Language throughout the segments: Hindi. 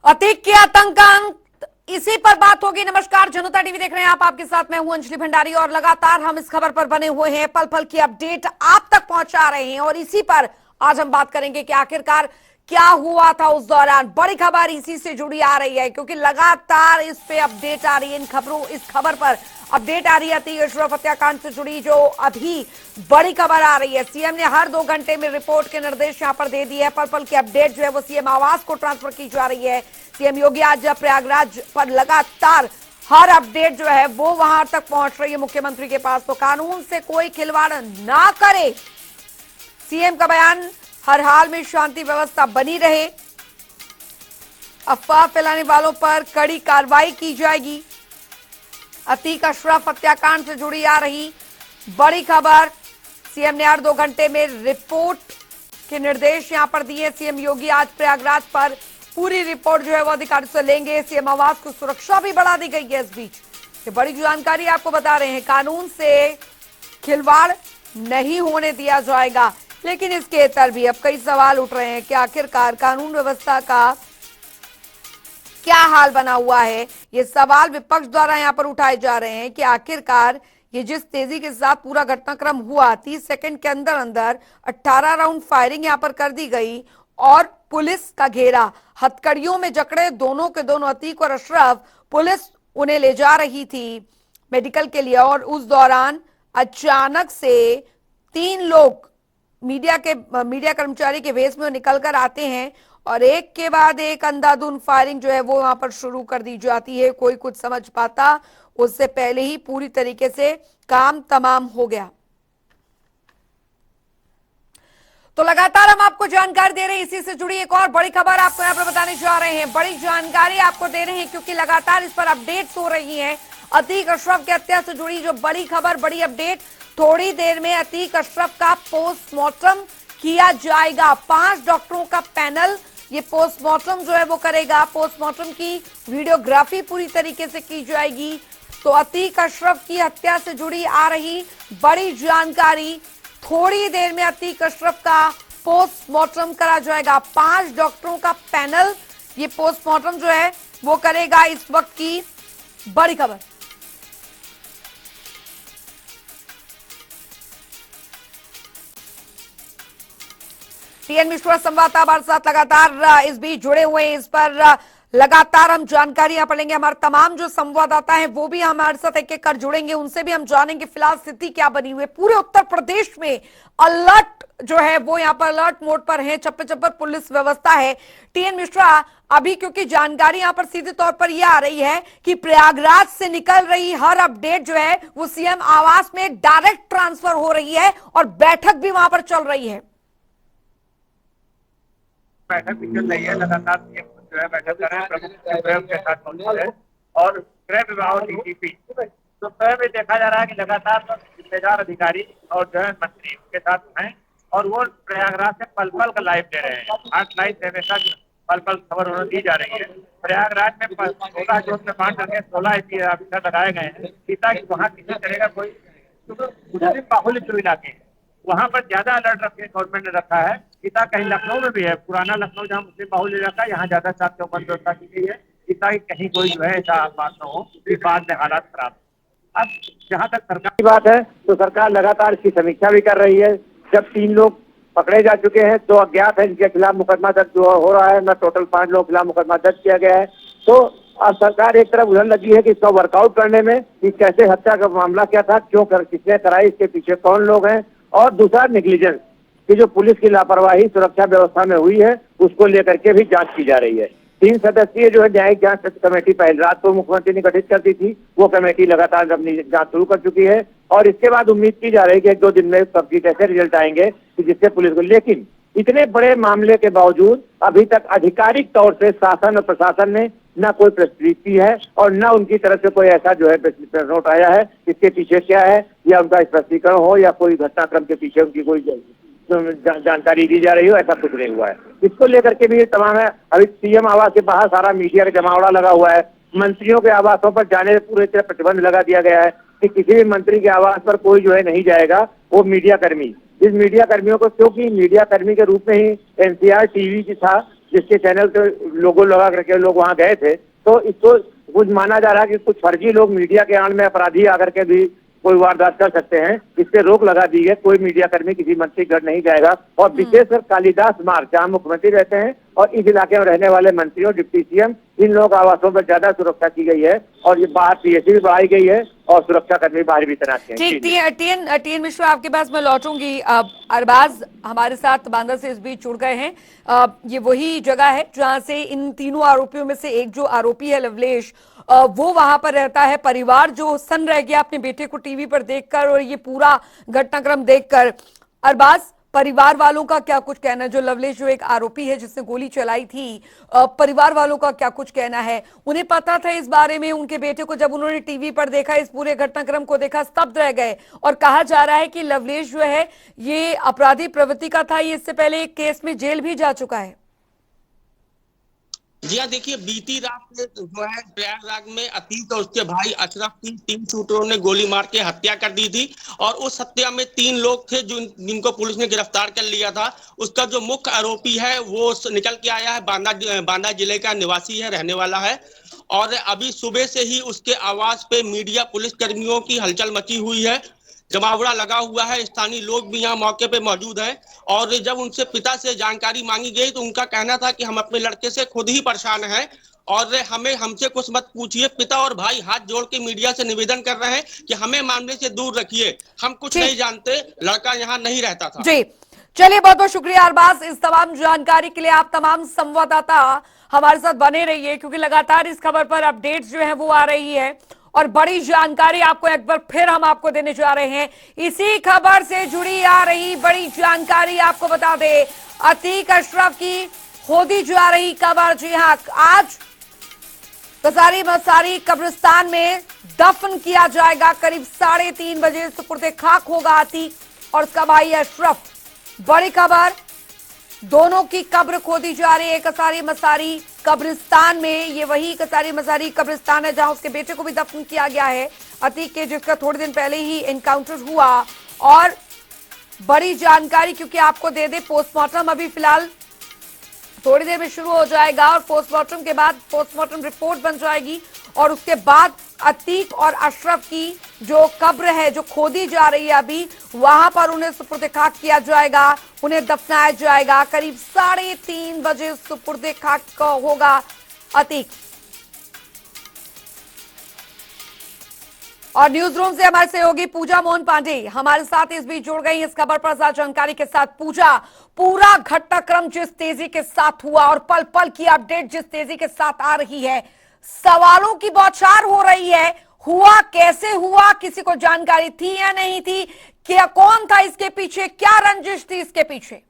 अतीक के आतंक इसी पर बात होगी। नमस्कार, जनता टीवी देख रहे हैं आप, आपके साथ मैं हूं अंजलि भंडारी और लगातार हम इस खबर पर बने हुए हैं, पल पल की अपडेट आप तक पहुंचा रहे हैं और इसी पर आज हम बात करेंगे कि आखिरकार क्या हुआ था उस दौरान। बड़ी खबर इसी से जुड़ी आ रही है क्योंकि लगातार इस पे अपडेट आ रही है, इस खबर पर अपडेट आ रही है। अतीक अशरफ हत्याकांड से जुड़ी जो अभी बड़ी खबर आ रही है, सीएम ने हर 2 घंटे में रिपोर्ट के निर्देश यहां पर दे दिए हैं। पल पल की अपडेट जो है वो सीएम आवास को ट्रांसफर की जा रही है। सीएम योगी आज प्रयागराज पर लगातार हर अपडेट जो है वो वहां तक पहुंच रही है मुख्यमंत्री के पास। तो कानून से कोई खिलवाड़ ना करे, सीएम का बयान। हर हाल में शांति व्यवस्था बनी रहे, अफवाह फैलाने वालों पर कड़ी कार्रवाई की जाएगी। अतीक अशरफ हत्याकांड से जुड़ी आ रही बड़ी खबर, सीएम ने हर 2 घंटे में रिपोर्ट के निर्देश यहां पर दिए। सीएम योगी आज प्रयागराज पर पूरी रिपोर्ट जो है वो अधिकारियों से लेंगे। सीएम आवास को सुरक्षा भी बढ़ा दी गई है। इस बीच ये बड़ी जानकारी आपको बता रहे हैं, कानून से खिलवाड़ नहीं होने दिया जाएगा। लेकिन इसके तर भी अब कई सवाल उठ रहे हैं कि आखिरकार कानून व्यवस्था का क्या हाल बना हुआ है। ये सवाल विपक्ष द्वारा यहां पर उठाए जा रहे हैं कि आखिरकार ये जिस तेजी के साथ पूरा घटनाक्रम हुआ, 30 सेकंड के अंदर अंदर 18 राउंड फायरिंग यहां पर कर दी गई और पुलिस का घेरा, हथकड़ियों में जकड़े दोनों के दोनों अतीक और अशरफ। पुलिस उन्हें ले जा रही थी मेडिकल के लिए और उस दौरान अचानक से 3 लोग मीडिया कर्मचारी के वेश में निकल कर आते हैं और एक के बाद एक अंधाधुंध फायरिंग जो है वो वहां पर शुरू कर दी जाती है। कोई कुछ समझ पाता उससे पहले ही पूरी तरीके से काम तमाम हो गया। तो लगातार हम आपको जानकारी दे रहे हैं, इसी से जुड़ी एक और बड़ी खबर आपको यहाँ पर बताने जा रहे हैं। बड़ी जानकारी आपको दे रहे हैं क्योंकि लगातार इस पर अपडेट्स हो रही हैं। अतीक अशरफ की हत्या से जुड़ी जो बड़ी खबर, बड़ी अपडेट, थोड़ी देर में अतीक अशरफ का पोस्टमार्टम किया जाएगा। 5 डॉक्टरों का पैनल ये पोस्टमार्टम जो है वो करेगा। पोस्टमार्टम की वीडियोग्राफी पूरी तरीके से की जाएगी। तो अतीक अशरफ की हत्या से जुड़ी आ रही बड़ी जानकारी, थोड़ी देर में अतीक अशरफ का पोस्टमार्टम करा जाएगा। 5 डॉक्टरों का पैनल ये पोस्टमार्टम जो है वो करेगा। इस वक्त की बड़ी खबर। टीएन मिश्रा संवाददाता हमारे साथ लगातार इस बीच जुड़े हुए हैं। इस पर लगातार हम जानकारी यहां पर लेंगे। हमारे तमाम जो संवाददाता हैं वो भी हमारे साथ एक एक कर जुड़ेंगे, उनसे भी हम जानेंगे फिलहाल स्थिति क्या बनी हुई है। पूरे उत्तर प्रदेश में अलर्ट जो है वो यहाँ पर अलर्ट मोड पर है, चप्पे चप्पर पुलिस व्यवस्था है। टीएन मिश्रा, अभी क्योंकि जानकारी यहाँ पर सीधे तौर पर यह आ रही है कि प्रयागराज से निकल रही हर अपडेट जो है वो सीएम आवास में डायरेक्ट ट्रांसफर हो रही है और बैठक भी वहां पर चल रही है। बैठक भी चल रही है, लगातार सीएम जो है बैठक कर रहे हैं, प्रमुख सचिव के साथ मौजूद है और गृह विभाग डीजीपी। तो स्वयं में देखा जा रहा है कि लगातार जिम्मेदार अधिकारी और जो है मंत्री उनके साथ हैं और वो प्रयागराज से पल पल का लाइव दे रहे हैं। आज लाइव हमेशा पल पल खबर उन्हें दी जा रही है। प्रयागराज में 16 जोन में बांट करके 16 ऑफिसर लगाए गए हैं ताकि वहाँ किसी तरह का कोई मुस्लिम बाहुल्य जो इलाके हैं वहां पर ज्यादा अलर्ट रखे गवर्नमेंट ने रखा है। इतना कहीं लखनऊ में भी है, पुराना लखनऊ जहाँ मुस्लिम बाहुल्य इलाका, यहाँ ज्यादा साफ चौकस व्यवस्था की गई है इतना कहीं कोई जो है ऐसा बात न हो कि बाद में हालात खराब। अब जहाँ तक सरकार की बात है तो सरकार लगातार इसकी समीक्षा भी कर रही है। जब 3 लोग पकड़े जा चुके हैं, 2 अज्ञात है जिनके खिलाफ मुकदमा दर्ज हो रहा है, न टोटल 5 लोगों के खिलाफ मुकदमा दर्ज किया गया है। तो अब सरकार एक तरफ उलझन लगी है कि इसका वर्कआउट करने में कि कैसे हत्या का मामला क्या था, क्यों किसने कराई, इसके पीछे कौन लोग हैं, और दूसरा नेग्लिजेंस कि जो पुलिस की लापरवाही सुरक्षा व्यवस्था में हुई है उसको लेकर के भी जांच की जा रही है। 3 सदस्यीय जो है न्यायिक जांच कमेटी पहले रात को मुख्यमंत्री ने गठित कर दी थी, वो कमेटी लगातार अपनी जांच शुरू कर चुकी है और इसके बाद उम्मीद की जा रही है कि 1-2 दिन में सबकी ऐसे रिजल्ट आएंगे कि जिससे पुलिस को। लेकिन इतने बड़े मामले के बावजूद अभी तक आधिकारिक तौर से शासन और प्रशासन ने न कोई प्रस्तुति है और न उनकी तरफ से कोई ऐसा जो है प्रेस नोट आया है इसके पीछे क्या है, या उनका स्पष्टीकरण हो या कोई घटनाक्रम के पीछे उनकी कोई जानकारी दी जा रही हो, ऐसा कुछ नहीं हुआ है। इसको लेकर के भी तमाम है। अभी सीएम आवास के बाहर सारा मीडिया का जमावड़ा लगा हुआ है। मंत्रियों के आवासों पर जाने पूरे तरह प्रतिबंध लगा दिया गया है कि किसी भी मंत्री के आवास पर कोई जो है नहीं जाएगा, वो मीडिया कर्मी। इस मीडिया कर्मियों को, क्योंकि मीडिया कर्मी के रूप में ही एनसीआर टीवी की था जिसके चैनल पे लोगो लगा करके लोग वहाँ गए थे, तो इसको कुछ माना जा रहा है कि कुछ फर्जी लोग मीडिया के आड़ में अपराधी आकर के भी कोई वारदात कर सकते हैं। इससे रोक लगा दी है, कोई मीडिया कर्मी किसी मंत्री घर नहीं जाएगा। और विशेषकर कालिदास मार्ग जहाँ मुख्यमंत्री रहते हैं और इस इलाके में रहने वाले मंत्रियों, डिप्टी सीएम, इन लोगों आवासों पर ज्यादा सुरक्षा की गई है और ये बाहर पीएसी भी बढ़ाई गई है और सुरक्षा कर्मी बाहर भी तैनात हैं। ठीक, टीएन मिश्रा, आपके पास मैं लौटूंगी। अरबाज हमारे साथ बांदा से इस बीच जुड़ गए हैं। ये वही जगह है जहां से इन तीनों आरोपियों में से एक जो आरोपी है लवलेश, वो वहां पर रहता है। परिवार जो सन्न रह गया अपने बेटे को टीवी पर देखकर और ये पूरा घटनाक्रम देखकर। अरबाज, परिवार वालों का क्या कुछ कहना है? जो लवलेश जो एक आरोपी है जिसने गोली चलाई थी, परिवार वालों का क्या कुछ कहना है? उन्हें पता था इस बारे में? उनके बेटे को जब उन्होंने टीवी पर देखा, इस पूरे घटनाक्रम को देखा, स्तब्ध रह गए। और कहा जा रहा है कि लवलेश जो है ये अपराधी प्रवृत्ति का था, ये इससे पहले एक केस में जेल भी जा चुका है। जी हाँ, देखिए बीती रात में जो है प्रयागराज में अतीक और उसके भाई अशरफ की 3 शूटरों ने गोली मार के हत्या कर दी थी। और उस हत्या में 3 लोग थे जिनको पुलिस ने गिरफ्तार कर लिया था। उसका जो मुख्य आरोपी है वो निकल के आया है, बांदा जिले का निवासी है, रहने वाला है। और अभी सुबह से ही उसके आवास पे मीडिया पुलिस कर्मियों की हलचल मची हुई है, जमावड़ा लगा हुआ है। स्थानीय लोग भी यहाँ मौके पे मौजूद हैं। और जब उनसे पिता से जानकारी मांगी गई तो उनका कहना था कि हम अपने लड़के से खुद ही परेशान हैं और हमसे कुछ मत पूछिए। पिता और भाई हाथ जोड़ के मीडिया से निवेदन कर रहे हैं कि हमें मामले से दूर रखिए, हम कुछ नहीं जानते, लड़का यहाँ नहीं रहता था। जी, चलिए, बहुत बहुत शुक्रिया अरबाज इस तमाम जानकारी के लिए। आप तमाम संवाददाता हमारे साथ बने रहिए क्योंकि लगातार इस खबर पर अपडेट्स जो है वो आ रही है और बड़ी जानकारी आपको एक बार फिर हम आपको देने जा रहे हैं। इसी खबर से जुड़ी आ रही बड़ी जानकारी आपको बता दे, अतीक अशरफ की खोदी जा रही खबर। जी हाँ, आज कसारी मसारी कब्रिस्तान में दफन किया जाएगा। करीब 3:30 बजे सुपुर्दे खाक होगा अतीक और उसका भाई अशरफ। बड़ी खबर, दोनों की कब्र खोदी जा रही है कसारी मसारी कब्रिस्तान में। ये वही कसारी मसारी कब्रिस्तान है जहां उसके बेटे को भी दफन किया गया है, अतीक के, जिसका थोड़े दिन पहले ही एनकाउंटर हुआ। और बड़ी जानकारी क्योंकि आपको दे दे, पोस्टमार्टम अभी फिलहाल थोड़ी देर में शुरू हो जाएगा और पोस्टमार्टम के बाद पोस्टमार्टम रिपोर्ट बन जाएगी और उसके बाद अतीक और अशरफ की जो कब्र है जो खोदी जा रही है अभी, वहां पर उन्हें सुपुर्दे खाक किया जाएगा, उन्हें दफनाया जाएगा। करीब 3:30 बजे सुपुर्दे खाक होगा अतीक। और न्यूज रूम से हमारे सहयोगी पूजा मोहन पांडे हमारे साथ इस बीच जुड़ गई इस खबर पर ज्यादा जानकारी के साथ। पूजा, पूरा घटनाक्रम जिस तेजी के साथ हुआ और पल पल की अपडेट जिस तेजी के साथ आ रही है, सवालों की बौछार हो रही है। हुआ कैसे हुआ, किसी को जानकारी थी या नहीं थी, क्या कौन था इसके पीछे, क्या रंजिश थी इसके पीछे?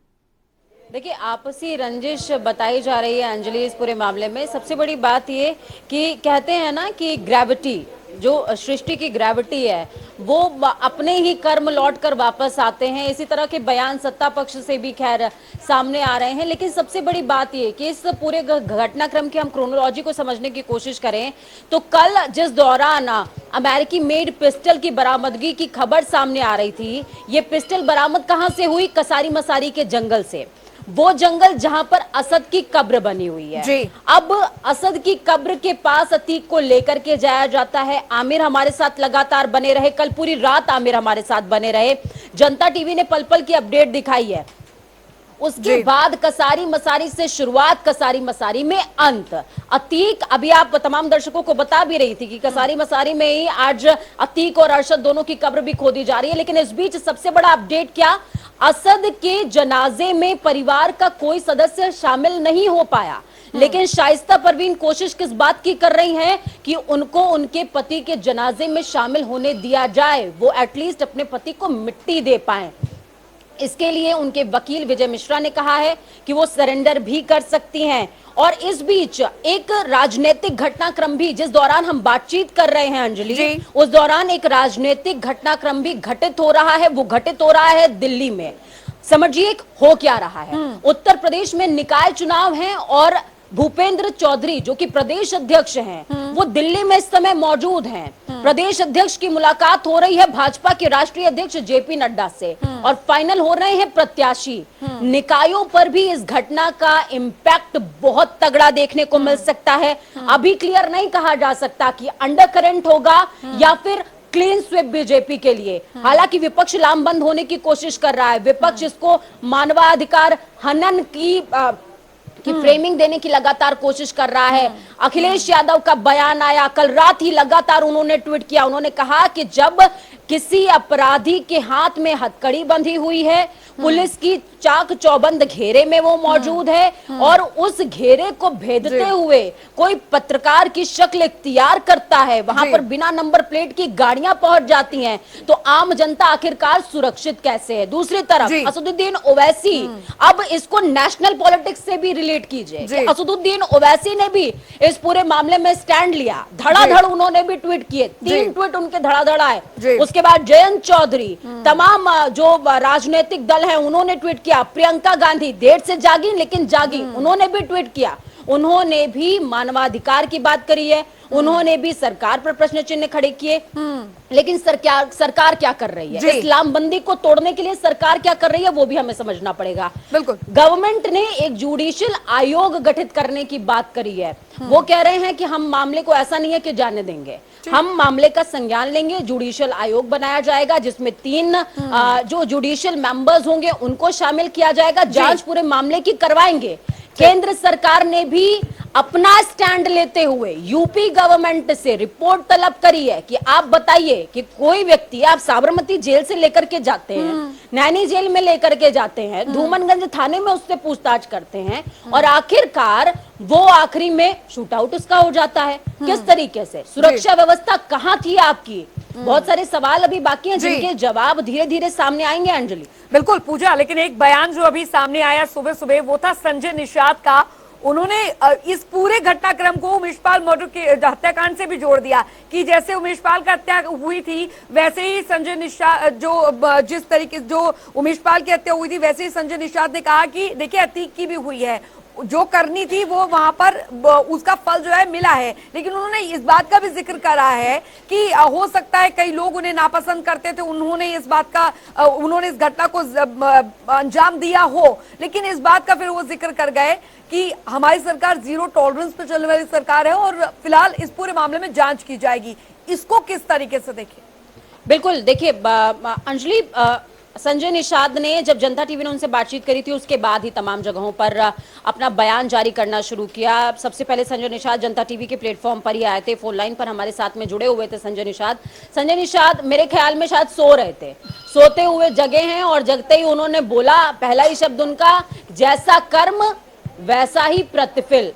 देखिए, आपसी रंजिश बताई जा रही है अंजलि इस पूरे मामले में। सबसे बड़ी बात ये कि कहते हैं ना कि ग्रेविटी, जो सृष्टि की ग्रेविटी है वो अपने ही कर्म लौट कर वापस आते हैं। इसी तरह के बयान सत्ता पक्ष से भी खैर सामने आ रहे हैं। लेकिन सबसे बड़ी बात ये कि इस पूरे घटनाक्रम की हम क्रोनोलॉजी को समझने की कोशिश करें तो कल जिस दौरान अमेरिकी मेड पिस्टल की बरामदगी की खबर सामने आ रही थी, ये पिस्टल बरामद कहां से हुई? कसारी मसारी के जंगल से, वो जंगल जहां पर असद की कब्र बनी हुई है। जी। अब असद की कब्र के पास अतीक को लेकर के जाया जाता है। आमिर हमारे साथ लगातार बने रहे, कल पूरी रात आमिर हमारे साथ बने रहे। जनता टीवी ने पल पल की अपडेट दिखाई है। उसके बाद कसारी मसारी से शुरुआत, कसारी मसारी में अंत। अतीक, अभी आप तमाम दर्शकों को बता भी रही थी कि कसारी मसारी में ही आज अतीक और अरशद दोनों की कब्र भी खोदी जा रही है। लेकिन इस बीच सबसे बड़ा अपडेट क्या, असद के जनाजे में परिवार का कोई सदस्य शामिल नहीं हो पाया। लेकिन शाइस्ता परवीन कोशिश किस बात की कर रही हैं कि उनको उनके पति के जनाजे में शामिल होने दिया जाए, वो एटलीस्ट अपने पति को मिट्टी दे पाए। इसके लिए उनके वकील विजय मिश्रा ने कहा है कि वो सरेंडर भी कर सकती हैं। और इस बीच एक राजनीतिक घटनाक्रम भी, जिस दौरान हम बातचीत कर रहे हैं अंजलि, उस दौरान एक राजनीतिक घटनाक्रम भी घटित हो रहा है। वो घटित हो रहा है दिल्ली में। समझिए हो क्या रहा है। उत्तर प्रदेश में निकाय चुनाव हैं और भूपेंद्र चौधरी जो कि प्रदेश अध्यक्ष हैं, वो दिल्ली में इस समय मौजूद हैं। प्रदेश अध्यक्ष की मुलाकात हो रही है भाजपा के राष्ट्रीय अध्यक्ष जेपी नड्डा से और फाइनल हो रहे हैं प्रत्याशी। निकायों पर भी इस घटना का इम्पैक्ट बहुत तगड़ा देखने को मिल सकता है। अभी क्लियर नहीं कहा जा सकता कि अंडर करंट होगा या फिर क्लीन स्वीप बीजेपी के लिए। हालांकि विपक्ष लामबंद होने की कोशिश कर रहा है, विपक्ष इसको मानवाधिकार हनन की फ्रेमिंग देने की लगातार कोशिश कर रहा है। अखिलेश यादव का बयान आया कल रात ही, लगातार उन्होंने ट्वीट किया, उन्होंने कहा कि जब किसी अपराधी के हाथ में हथकड़ी बंधी हुई है, पुलिस की चाक चौबंद घेरे में वो मौजूद है और उस घेरे को भेदते हुए कोई पत्रकार की शक्ल इख्तियार करता है, वहां पर बिना नंबर प्लेट की गाड़ियां पहुंच जाती हैं, तो आम जनता आखिरकार सुरक्षित कैसे है। दूसरी तरफ असदुद्दीन ओवैसी, अब इसको नेशनल पॉलिटिक्स से भी रिलेट कीजिए। असदुद्दीन ओवैसी ने भी इस पूरे मामले में स्टैंड लिया, धड़ाधड़ उन्होंने भी ट्वीट किए, 3 ट्वीट उनके धड़ाधड़ आए। उसके बाद जयंत चौधरी, तमाम जो राजनीतिक दल है उन्होंने ट्वीट किया। प्रियंका गांधी देर से जागी लेकिन जागी, उन्होंने भी ट्वीट किया। उन्होंने भी मानवाधिकार की बात करी है, उन्होंने भी सरकार पर प्रश्न चिन्ह खड़े किए। लेकिन सरकार क्या कर रही है, इस्लाम बंदी को तोड़ने के लिए सरकार क्या कर रही है वो भी हमें समझना पड़ेगा। बिल्कुल, गवर्नमेंट ने एक जुडिशियल आयोग गठित करने की बात करी है। वो कह रहे हैं कि हम मामले को ऐसा नहीं है कि जाने देंगे, हम मामले का संज्ञान लेंगे, जुडिशियल आयोग बनाया जाएगा जिसमें 3 जो जुडिशियल मेंबर्स होंगे उनको शामिल किया जाएगा, जांच पूरे मामले की करवाएंगे। केंद्र सरकार ने भी अपना स्टैंड लेते हुए यूपी गवर्नमेंट से रिपोर्ट तलब करी है कि आप बताइए कि कोई व्यक्ति आप साबरमती जेल से लेकर के जाते हैं, नैनी जेल में लेकर के जाते हैं, धूमनगंज थाने में उससे पूछताछ करते हैं और आखिरकार वो आखिरी में शूट आउट उसका हो जाता है। किस तरीके से सुरक्षा व्यवस्था कहाँ थी आपकी? बहुत सारे सवाल अभी बाकी हैं जिनके जवाब धीरे धीरे सामने आएंगे। अंजलि, बिल्कुल पूजा, लेकिन एक बयान जो अभी सामने आया सुबह सुबह वो था संजय निषाद का। उन्होंने इस पूरे घटनाक्रम को उमेशपाल मर्डर के हत्याकांड से भी जोड़ दिया कि जैसे उमेशपाल का हत्या हुई थी वैसे ही संजय निषाद जिस तरीके जो उमेशपाल की हत्या हुई थी वैसे ही संजय निषाद ने कहा कि देखिए अतीक की भी हुई है, जो करनी थी वो वहां पर उसका फल जो है मिला है। लेकिन उन्होंने इस बात का भी जिक्र करा है कि हो सकता है कई लोग उन्हें नापसंद करते थे, उन्होंने इस घटना को अंजाम दिया हो, लेकिन इस बात का फिर वो जिक्र कर गए कि हमारी सरकार 0 टॉलरेंस पे चलने वाली सरकार है और फिलहाल इस पूरे मामले में जांच की जाएगी। इसको किस तरीके से देखें? बिल्कुल, देखिए अंजलि, संजय निषाद ने जब जनता टीवी ने उनसे बातचीत करी थी उसके बाद ही तमाम जगहों पर अपना बयान जारी करना शुरू किया। सबसे पहले संजय निषाद जनता टीवी के प्लेटफॉर्म पर ही आए थे, फोन लाइन पर हमारे साथ में जुड़े हुए थे संजय निषाद मेरे ख्याल में शायद सो रहे थे, सोते हुए जगे हैं और जगते ही उन्होंने बोला, पहला ही शब्द उनका, जैसा कर्म वैसा ही प्रतिफल।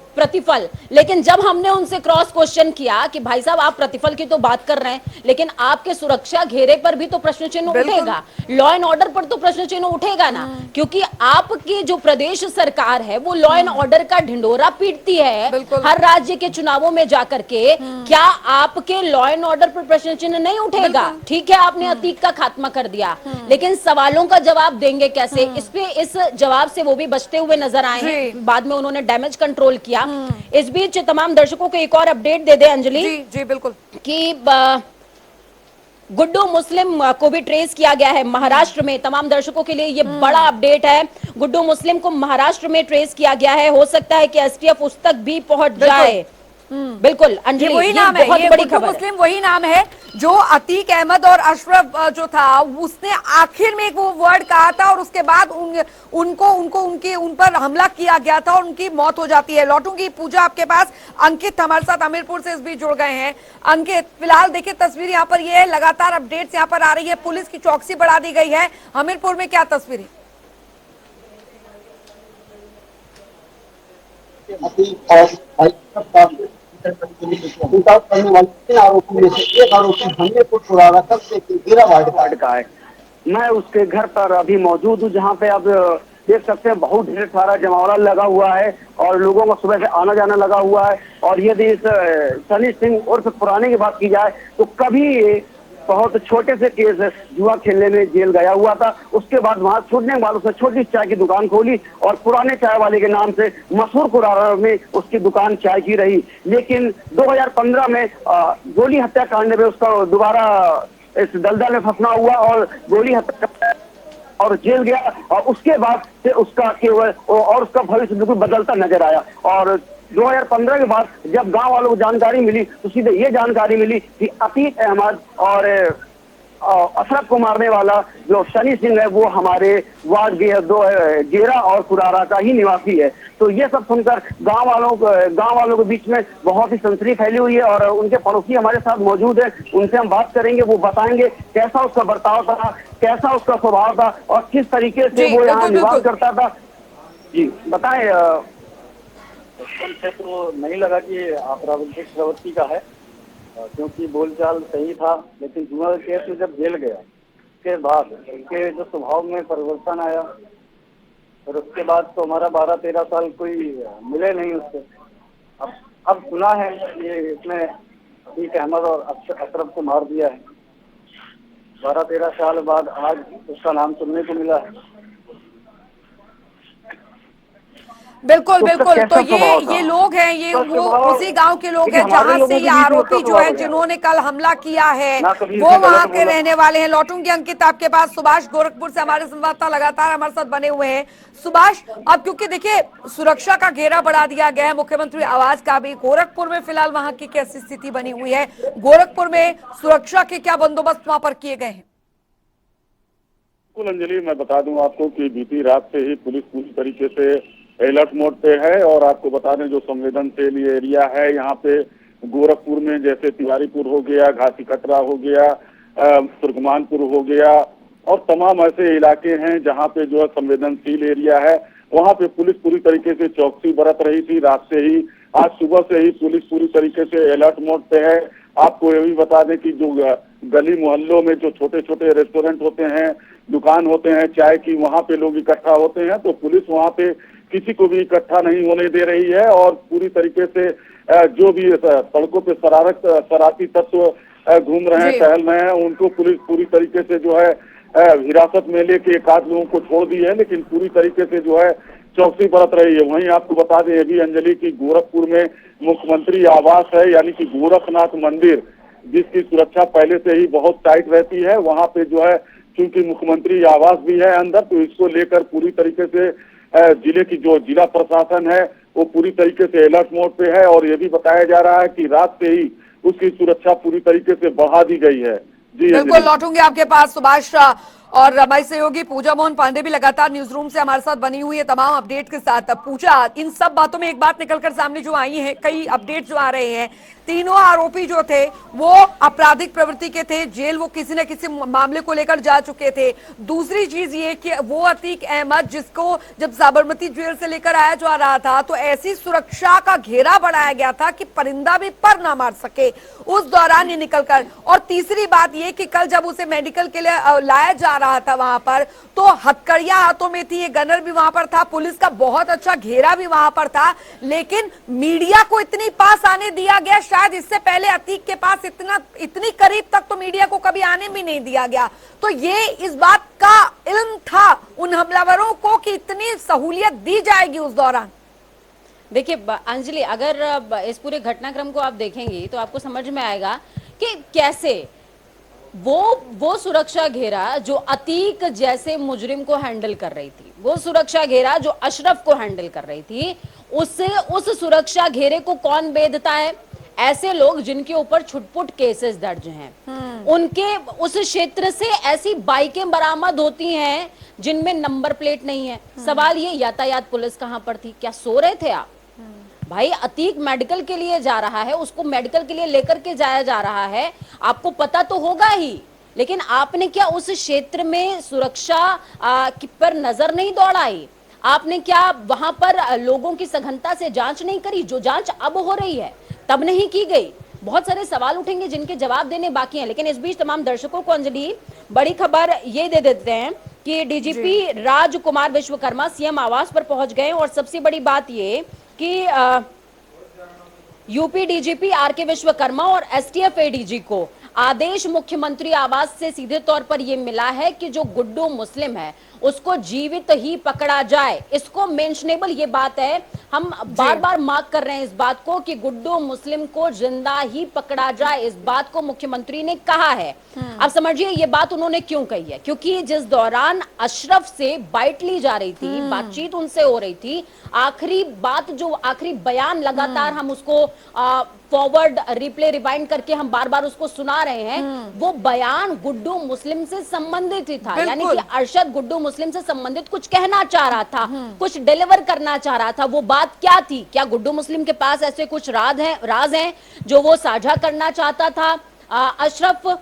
लेकिन जब हमने उनसे क्रॉस क्वेश्चन किया कि भाई साहब आप प्रतिफल की तो बात कर रहे हैं लेकिन आपके सुरक्षा घेरे पर भी तो प्रश्न चिन्ह उठेगा, लॉ एंड ऑर्डर पर तो प्रश्न चिन्ह उठेगा ना, क्योंकि आपकी जो प्रदेश सरकार है वो लॉ एंड ऑर्डर का ढिंडोरा पीटती है हर राज्य के चुनावों में जाकर के। क्या आपके लॉ एंड ऑर्डर पर प्रश्न चिन्ह नहीं उठेगा? ठीक है, आपने अतीक का खात्मा कर दिया, लेकिन सवालों का जवाब देंगे कैसे? इस जवाब से वो भी बचते हुए नजर आए हैं। बाद में उन्होंने डैमेज कंट्रोल किया। इस बीच तमाम दर्शकों को एक और अपडेट दे दे अंजलि। जी बिल्कुल, कि गुड्डू मुस्लिम को भी ट्रेस किया गया है महाराष्ट्र में। तमाम दर्शकों के लिए ये बड़ा अपडेट है, गुड्डू मुस्लिम को महाराष्ट्र में ट्रेस किया गया है। हो सकता है कि एसटीएफ उस तक भी पहुंच जाए। बिल्कुल अंजलि, वही नाम है, बहुत ये बड़ी गुड्डू खबर मुस्लिम वही नाम है जो अतीक अहमद और अशरफ जो था उसने आखिर में एक वो वर्ड कहा था और उसके बाद उन पर हमला किया गया था और उनकी मौत हो जाती है। लौटूंगी पूजा आपके पास, अंकित हमारे साथ हमीरपुर से इस बीच जुड़ गए हैं। अंकित, फिलहाल देखिए तस्वीर यहाँ पर ये है, लगातार अपडेट्स यहाँ पर आ रही है, पुलिस की चौकसी बढ़ा दी गई है। हमीरपुर में क्या तस्वीर है? करने वाले 3 आरोपी में से एक आरोपी हमीरपुर पुराना कब से गिरा वार्ड का है। मैं उसके घर पर अभी मौजूद हूँ, जहाँ पे अब देख सकते हैं बहुत ढेर सारा जमावड़ा लगा हुआ है और लोगों का सुबह से आना जाना लगा हुआ है। और यदि इस सनी सिंह उर्फ पुराने की बात की जाए तो कभी बहुत छोटे से केस है, जुआ खेलने में जेल गया हुआ था। उसके बाद वहां छूटने वालों से छोटी चाय की दुकान खोली और पुराने चाय वाले के नाम से मशहूर कुरारा में उसकी दुकान चाय की रही। लेकिन 2015 में गोली हत्याकांड में उसका दोबारा इस दलदल में फंसना हुआ और गोली हत्या और जेल गया। और उसके बाद से उसका केवल और उसका भविष्य बिल्कुल बदलता नजर आया। और 2015 के बाद जब गांव वालों को जानकारी मिली तो सीधे ये जानकारी मिली कि अतीक अहमद और अशरफ को मारने वाला जो शनि सिंह है वो हमारे वार्ड गेरा और कुरारा का ही निवासी है। तो ये सब सुनकर गांव वालों के बीच में बहुत ही सनसनी फैली हुई है। और उनके पड़ोसी हमारे साथ मौजूद है, उनसे हम बात करेंगे, वो बताएंगे कैसा उसका बर्ताव था, कैसा उसका स्वभाव था और किस तरीके से वो यहाँ निवास करता था। जी बताएं। मुझे तो नहीं लगा कि अपराधिक प्रवृत्ति का है, क्योंकि बोलचाल सही था। लेकिन जुआ के केस में जब जेल गया उसके बाद उसके जो स्वभाव में परिवर्तन आया, और उसके बाद तो हमारा 12-13 साल कोई मिले नहीं उससे। अब सुना है ये इसने अतीक अहमद और अशरफ को मार दिया है। 12-13 साल बाद आज उसका नाम सुनने को मिला है। बिल्कुल बिल्कुल। तो ये लोग हैं, ये वो उसी गांव के लोग हैं जहां से ये आरोपी जो है जिन्होंने कल हमला किया है वो वहां के रहने वाले हैं। लौटूंगी अंकित आपके पास। सुभाष गोरखपुर से हमारे संवाददाता लगातार हमारे साथ बने हुए हैं। सुभाष, अब क्योंकि देखिए सुरक्षा का घेरा बढ़ा दिया गया है, मुख्यमंत्री आवास का भी, गोरखपुर में फिलहाल वहां की कैसी स्थिति बनी हुई है? गोरखपुर में सुरक्षा के क्या बंदोबस्त वहां पर किए गए हैं? बिल्कुल अंजलि, मैं बता दूं आपको कि बीती रात से ही पुलिस पूरी तरीके से अलर्ट मोड पे है। और आपको बता दें जो संवेदनशील ये एरिया है यहाँ पे गोरखपुर में, जैसे तिवारीपुर हो गया, घासी कटरा हो गया, तुर्कमानपुर हो गया और तमाम ऐसे इलाके हैं जहाँ पे जो है संवेदनशील एरिया है, वहाँ पे पुलिस पूरी तरीके से चौकसी बरत रही थी। रात से ही, आज सुबह से ही पुलिस पूरी तरीके से अलर्ट मोड पे है। आपको ये भी बता दें कि जो गली मोहल्लों में जो छोटे छोटे रेस्टोरेंट होते हैं, दुकान होते हैं चाय की, वहाँ पे लोग इकट्ठा होते हैं, तो पुलिस वहाँ पे किसी को भी इकट्ठा नहीं होने दे रही है। और पूरी तरीके से जो भी सड़कों पे शरारती तत्व घूम रहे हैं, टहल रहे हैं, उनको पुलिस पूरी तरीके से जो है हिरासत में लेके एक आध लोगों को छोड़ दी है, लेकिन पूरी तरीके से जो है चौकसी बरत रही है। वहीं आपको बता दें ये भी अंजलि की गोरखपुर में मुख्यमंत्री आवास है, यानी कि गोरखनाथ मंदिर, जिसकी सुरक्षा पहले से ही बहुत टाइट रहती है, वहाँ पे जो है क्योंकि मुख्यमंत्री आवास भी है अंदर, तो इसको लेकर पूरी तरीके से जिले की जो जिला प्रशासन है वो पूरी तरीके से अलर्ट मोड पे है। और ये भी बताया जा रहा है कि रात से ही उसकी सुरक्षा पूरी तरीके से बढ़ा दी गई है। जी बिल्कुल, लौटूंगे आपके पास सुभाष। और हमारी सहयोगी पूजा मोहन पांडे भी लगातार न्यूज रूम से हमारे साथ बनी हुई है तमाम अपडेट के साथ। पूजा, इन सब बातों में एक बात निकलकर सामने जो आई है, कई अपडेट जो आ रहे हैं, तीनों आरोपी जो थे वो आपराधिक प्रवृत्ति के थे, जेल वो किसी न किसी मामले को लेकर जा चुके थे। दूसरी चीज ये कि वो अतीक अहमद, जिसको जब साबरमती जेल से लेकर आया जा रहा था तो ऐसी सुरक्षा का घेरा बढ़ाया गया था कि परिंदा भी पर ना मार सके उस दौरान ये निकलकर। और तीसरी बात ये कि कल जब उसे मेडिकल के लिए लाया जा रहा था वहां पर, तो हथकड़ियां हाथों में थी, ये गनर भी वहां पर था, पुलिस का बहुत अच्छा घेरा भी वहां पर था, लेकिन मीडिया को इतनी पास आने दिया गया, शायद इससे पहले अतीक के पास इतनी करीब तक तो मीडिया को कभी आने भी नहीं दिया गया। तो ये इस बात का इल्म था उन हमलावरों को कि इतनी सहूलियत दी जाएगी उस दौरान। देखिए अंजलि, अगर इस पूरे घटनाक्रम को आप देखेंगी तो आपको समझ में आएगा कि कैसे वो सुरक्षा घेरा जो अतीक जैसे मुजरिम को हैंडल कर रही थी, वो सुरक्षा घेरा जो अशरफ को हैंडल कर रही थी, उस सुरक्षा घेरे को कौन बेधता है? ऐसे लोग जिनके ऊपर छुटपुट केसेस दर्ज हैं। उनके उस क्षेत्र से ऐसी बाइकें बरामद होती हैं जिनमें नंबर प्लेट नहीं है। सवाल ये, यातायात पुलिस कहां पर थी? क्या सो रहे थे आप? भाई अतीक मेडिकल के लिए जा रहा है, उसको मेडिकल के लिए लेकर के जाया जा रहा है, आपको पता तो होगा ही, लेकिन आपने क्या उस क्षेत्र में सुरक्षा पर नजर नहीं दौड़ाई? आपने क्या वहां पर लोगों की सघनता से जांच नहीं करी? जो जांच अब हो रही है तब नहीं की गई। बहुत सारे सवाल उठेंगे जिनके जवाब देने बाकी हैं, लेकिन इस बीच तमाम दर्शकों को अंजलि बड़ी खबर ये दे देते हैं कि डीजीपी राजकुमार विश्वकर्मा सीएम आवास पर पहुंच गए। और सबसे बड़ी बात ये कि यूपी डीजीपी आरके विश्वकर्मा और एसटीएफ एडीजी को आदेश मुख्यमंत्री आवास से सीधे तौर पर यह मिला है कि जो गुड्डू मुस्लिम है उसको जीवित ही पकड़ा जाए। इसको मेंशनेबल ये बात है, हम बार बार मार्क कर रहे हैं इस बात को कि गुड्डू मुस्लिम को जिंदा ही पकड़ा जाए। इस बात को मुख्यमंत्री ने कहा है। अब समझिए ये बात उन्होंने क्यों कही है, क्योंकि जिस दौरान अशरफ से बाइट ली जा रही थी, बातचीत उनसे हो रही थी, आखिरी बात जो आखिरी बयान लगातार हम उसको फॉरवर्ड रिप्ले रिवाइंड करके हम बार बार उसको सुना रहे हैं, वो बयान गुड्डू मुस्लिम से संबंधित ही था। यानी कि अरशद गुड्डू मुस्लिम से संबंधित कुछ कहना चाह रहा था, कुछ डिलीवर करना चाह रहा था। वो बात क्या थी? क्या गुड्डू मुस्लिम के पास ऐसे कुछ राज हैं जो वो साझा करना चाहता था? अशरफ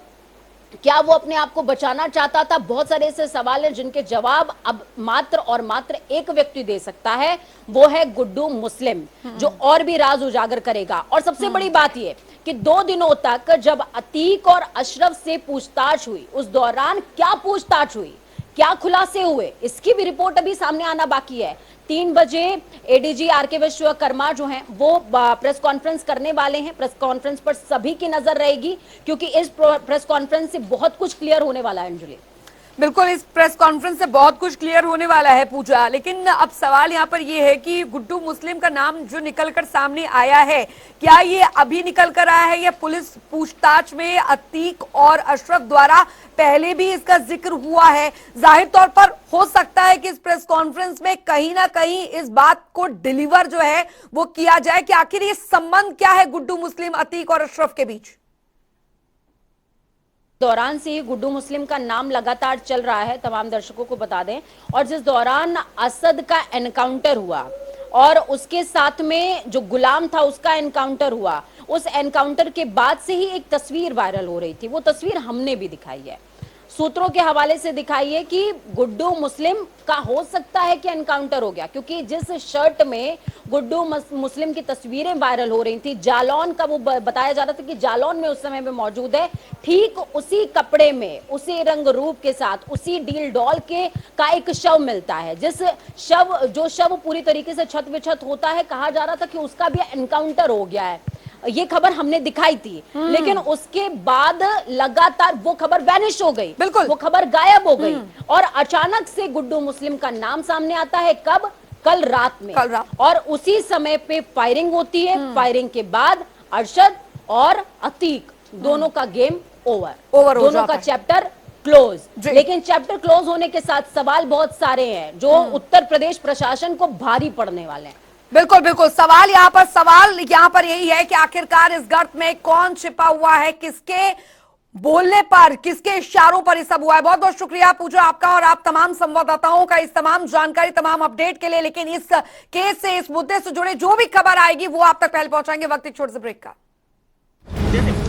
क्या वो अपने आप को बचाना चाहता था? बहुत सारे ऐसे सवाल हैं जिनके जवाब अब मात्र और मात्र एक व्यक्ति दे सकता है, वो है गुड्डू मुस्लिम, जो और भी राज उजागर करेगा। और सबसे बड़ी बात ये कि 2 दिनों तक जब अतीक और अशरफ से पूछताछ हुई, उस दौरान क्या पूछताछ हुई, क्या खुलासे हुए, इसकी भी रिपोर्ट अभी सामने आना बाकी है। 3 बजे एडीजी आरके विश्वकर्मा जो हैं वो प्रेस कॉन्फ्रेंस करने वाले हैं। प्रेस कॉन्फ्रेंस पर सभी की नजर रहेगी क्योंकि इस प्रेस कॉन्फ्रेंस से बहुत कुछ क्लियर होने वाला है। अंजलि, बिल्कुल, इस प्रेस कॉन्फ्रेंस से बहुत कुछ क्लियर होने वाला है पूजा। लेकिन अब सवाल यहाँ पर ये है कि गुड्डू मुस्लिम का नाम जो निकलकर सामने आया है, क्या ये अभी निकल कर आया है या पुलिस पूछताछ में अतीक और अशरफ द्वारा पहले भी इसका जिक्र हुआ है? जाहिर तौर पर हो सकता है कि इस प्रेस कॉन्फ्रेंस में कहीं ना कहीं इस बात को डिलीवर जो है वो किया जाए कि आखिर ये संबंध क्या है गुड्डू मुस्लिम, अतीक और अशरफ के बीच। दौरान से ही गुड्डू मुस्लिम का नाम लगातार चल रहा है, तमाम दर्शकों को बता दें। और जिस दौरान असद का एनकाउंटर हुआ और उसके साथ में जो गुलाम था उसका एनकाउंटर हुआ, उस एनकाउंटर के बाद से ही एक तस्वीर वायरल हो रही थी। वो तस्वीर हमने भी दिखाई है, सूत्रों के हवाले से दिखाई है कि गुड्डू मुस्लिम का हो सकता है कि एनकाउंटर हो गया, क्योंकि जिस शर्ट में गुड्डू मुस्लिम की तस्वीरें वायरल हो रही थी, जालौन का वो बताया जा रहा था कि जालौन में उस समय में मौजूद है, ठीक उसी कपड़े में, उसी रंग रूप के साथ, उसी डील डॉल के का एक शव मिलता है। जो शव पूरी तरीके से छत विछत होता है, कहा जा रहा था कि उसका भी एनकाउंटर हो गया है। ये खबर हमने दिखाई थी, लेकिन उसके बाद लगातार वो खबर वैनिश हो गई, बिल्कुल वो खबर गायब हो गई और अचानक से गुड्डू मुस्लिम का नाम सामने आता है। कब? कल रात में। और उसी समय पे फायरिंग होती है। फायरिंग के बाद अरशद और अतीक दोनों का गेम ओवर दोनों का चैप्टर क्लोज। लेकिन चैप्टर क्लोज होने के साथ सवाल बहुत सारे हैं जो उत्तर प्रदेश प्रशासन को भारी पड़ने वाले हैं। बिल्कुल बिल्कुल, सवाल यहाँ पर यही है कि आखिरकार इस गर्त में कौन छिपा हुआ है, किसके बोलने पर, किसके इशारों पर ये सब हुआ है। बहुत बहुत शुक्रिया पूजा आपका और आप तमाम संवाददाताओं का इस तमाम जानकारी, तमाम अपडेट के लिए। लेकिन इस केस से, इस मुद्दे से जुड़े जो भी खबर आएगी वो आप तक पहले पहुंचाएंगे। वक्त एक छोटे से ब्रेक का।